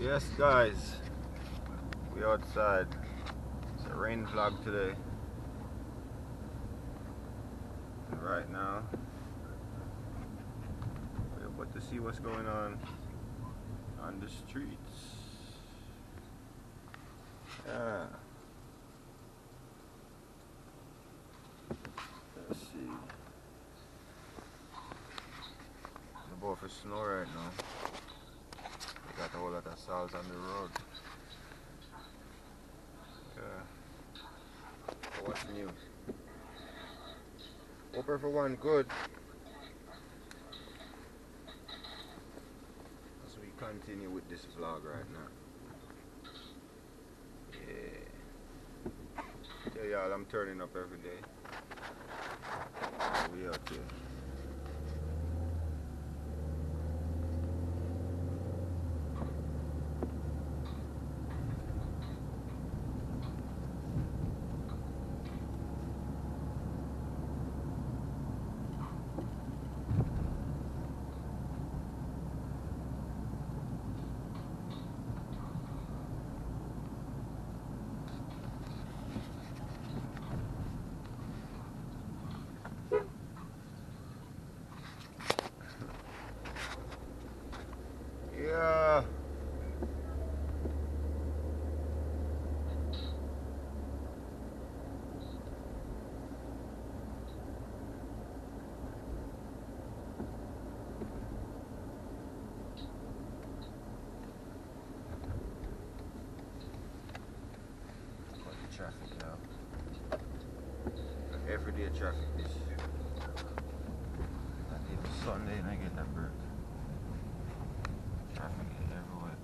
Yes guys, we outside. It's a rain vlog today. And right now we're about to see what's going on the streets. Yeah. Let's see. It's about for snow right now. We got a whole lot of salt on the road. Yeah. So what's new? Hope everyone good. As we continue with this vlog right now. Yeah. Yeah, y'all, I'm turning up every day. We out here. Yeah. Traffic now. Everyday traffic this. Not even Sunday and I get that break. Traffic is everywhere.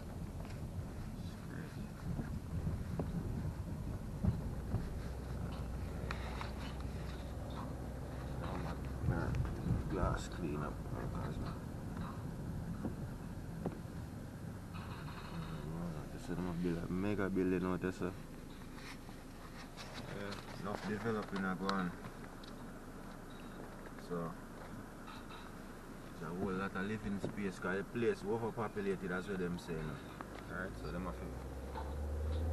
It's crazy. Now my glass clean up because this is a mega building out there, sir. Enough developing are going. So there's a whole lot of living space because the place overpopulated, as what them saying. Alright, so them have to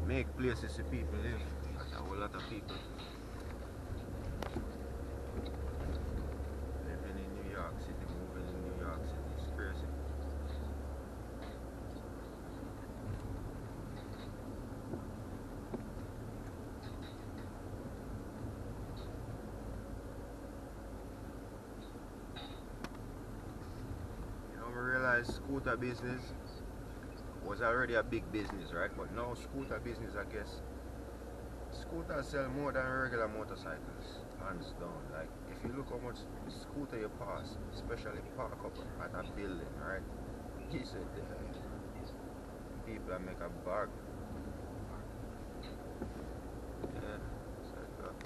make places so people live. That's a whole lot of people living in New York City, moving in New York City. It's crazy. Scooter business was already a big business, right? But now scooter business, I guess, scooters sell more than regular motorcycles, hands down. Like if you look how much scooter you pass, especially park up at a building, right? He said people make a bag. Yeah, it's like that.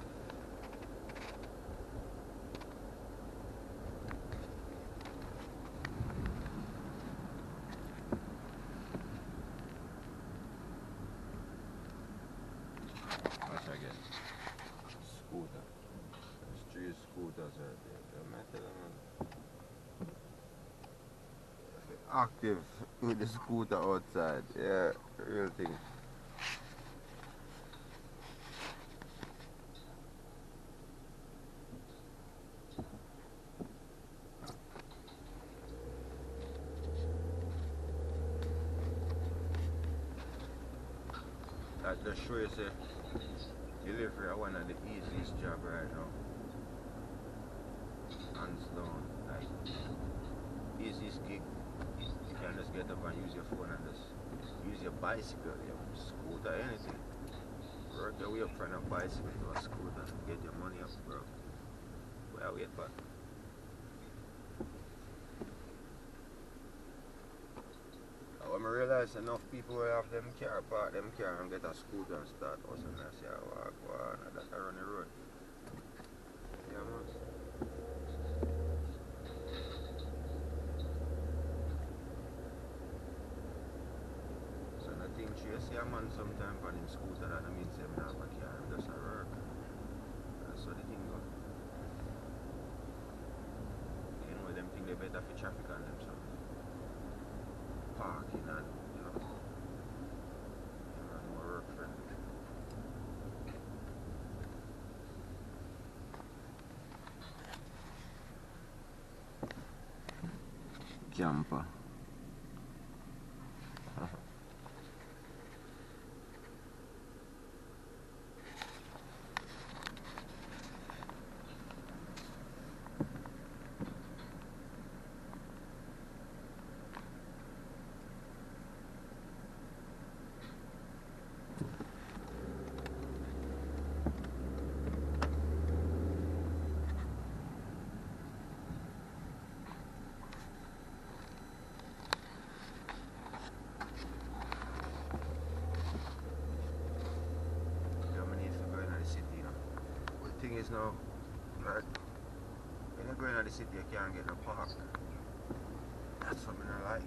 Scooter. There's 3 scooters right there. Active with the scooter outside. Yeah, real thing. That just shows you say delivery is one of the easiest job right now. Hands down. Like easiest gig. You can just get up and use your phone and just use your bicycle, your scooter, anything. Work your way up from a bicycle to a scooter and get your money up, bro. Well, wait back. When I realize enough people will have them car, park them car and get a scooter and start hustling, I say, walk, and that's around the road. Yeah, man. So I think you see a man sometime on him scooter and I mean say I have a car and just a work. That's how the thing go. You know them think they better for traffic on them, so parking and, you know, camper. Thing is now, right, when you're going to the city, you can't get no park. That's what I like.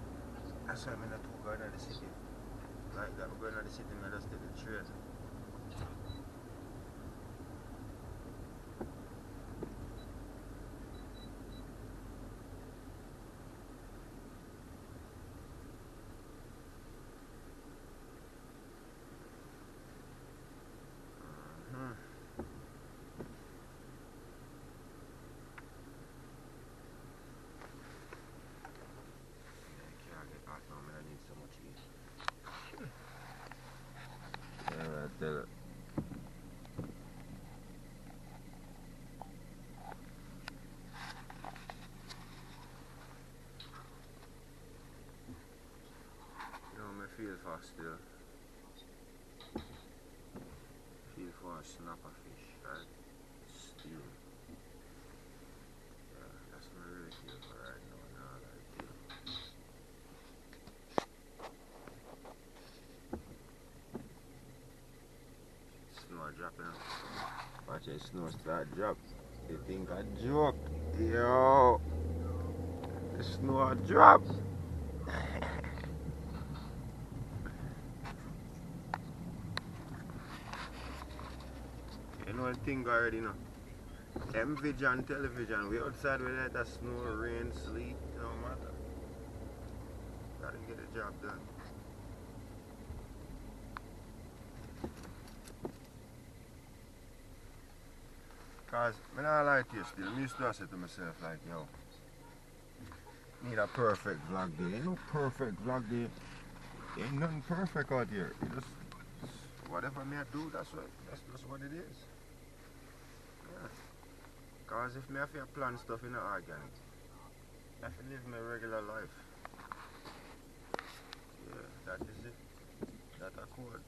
That's why I'm not too going to the city. Like that, we're going to the city and I just take the train. The feel for still. Feel for a snapper fish, right? Still. Yeah, that's what I really feel for right now. Now that I feel. Snow dropping. Watch the snow start drop. You think I joke? Yo! The snow drop! You know one thing already know. MVision television, we outside with that snow, rain, sleet, no matter. Gotta get the job done. Cause I don't like you still. I used to say to myself like, yo, need a perfect vlog day. Ain't no perfect vlog day. Ain't nothing perfect out here. You just whatever me I do, that's just what it is. Yeah. Cause if me have to plan stuff in the organic, I have to live my regular life. Yeah, that is it. That I could.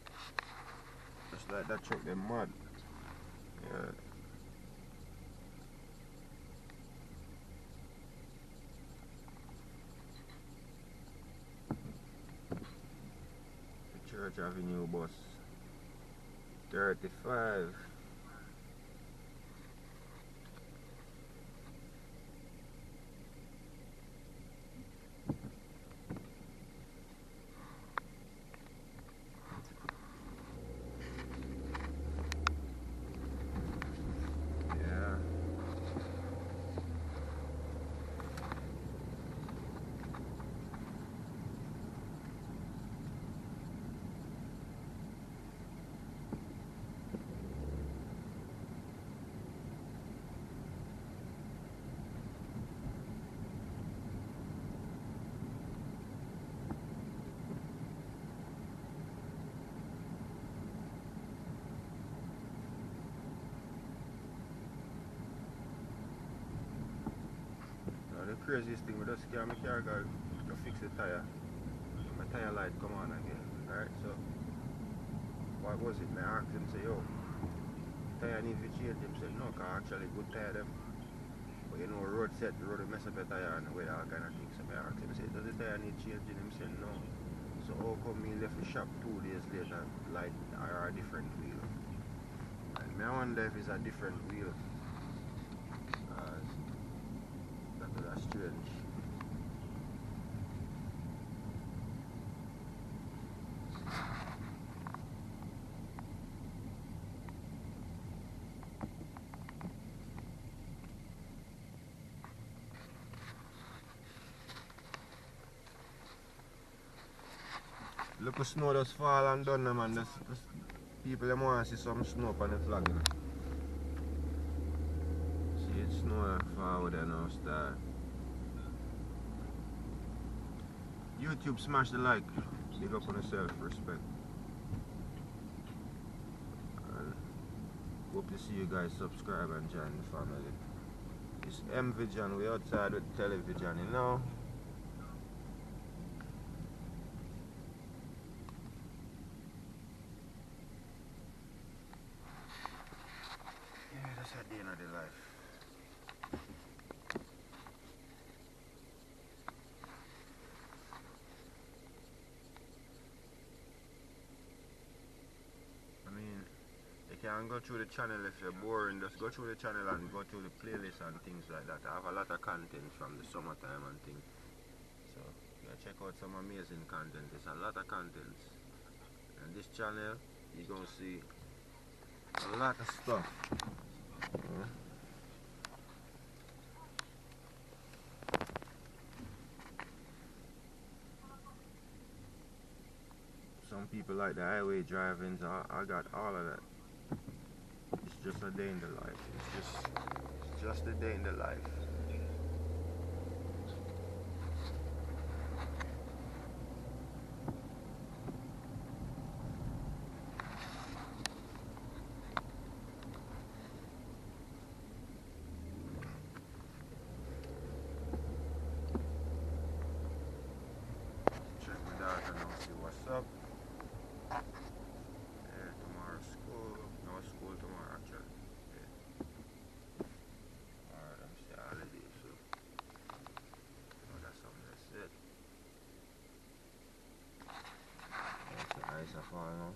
Just like that truck them mud. Yeah. Church Avenue bus 35. Yeah. The craziest thing with us car, my car got to fix the tire. My tire light come on again. Alright, so what was it? I asked him, say, yo, tire need to change. Him said, no, cause actually good tire them. But you know, road set, the road will mess up the tire and the way all kind of things. So I asked him, say, does the tire need changing? Him said, no. So how come me left the shop 2 days later, light are a different wheel? And I wonder if it's a different wheel. That's strange. Look at snow just fall and done, man. Just people them want to see some snow on the flag. You know? See it snow forward and now start. YouTube, smash the like. Big up on yourself, respect. And hope to see you guys subscribe and join the family. It's MVision, we outside with television, you know. Yeah, that's a day in the life. I mean, you can go through the channel if you're boring, just go through the channel and go through the playlist and things like that. I have a lot of content from the summertime and things. So, yeah, check out some amazing content. There's a lot of contents. And this channel, you're gonna see a lot of stuff. Some people like the highway driving, so I got all of that. It's just a day in the life. It's just a day in the life. Check my data now, see what's up. Yeah, tomorrow school. No school tomorrow actually. Yeah. Alright, I'm still holiday, so that's something, that's it. That's the ice I fall on.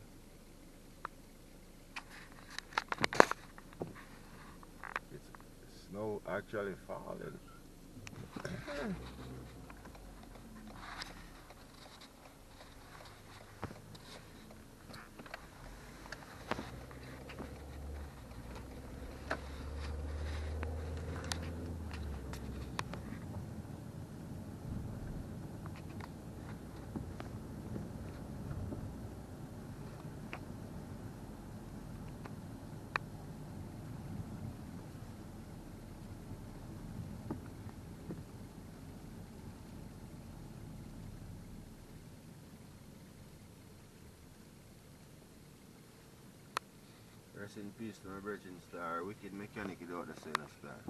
It's snow actually falling. Rest in peace to my virgin star, wicked mechanic without the sign of star.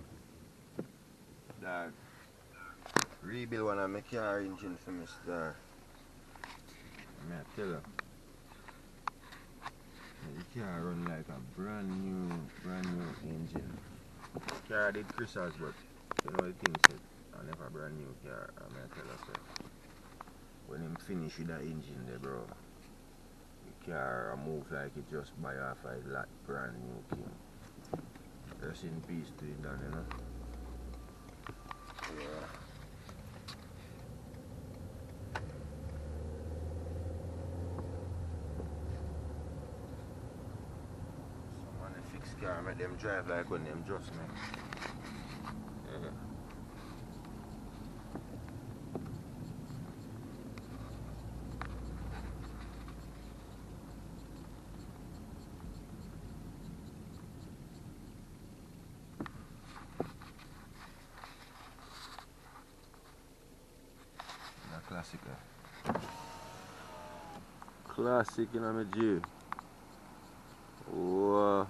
Dad, rebuild one of my car engine for me star. I tell you, the car run like a brand new engine. Car did Chris's, but you know the thing said, I never brand new car. I tell you, so when him finish with that engine there, bro, the car move like it just buy off a lot brand new king. Rest in peace to it, Dan, you know. Yeah. Someone fix car, make them drive like when them just make. Yeah. Classic, classic in my G. Whoa.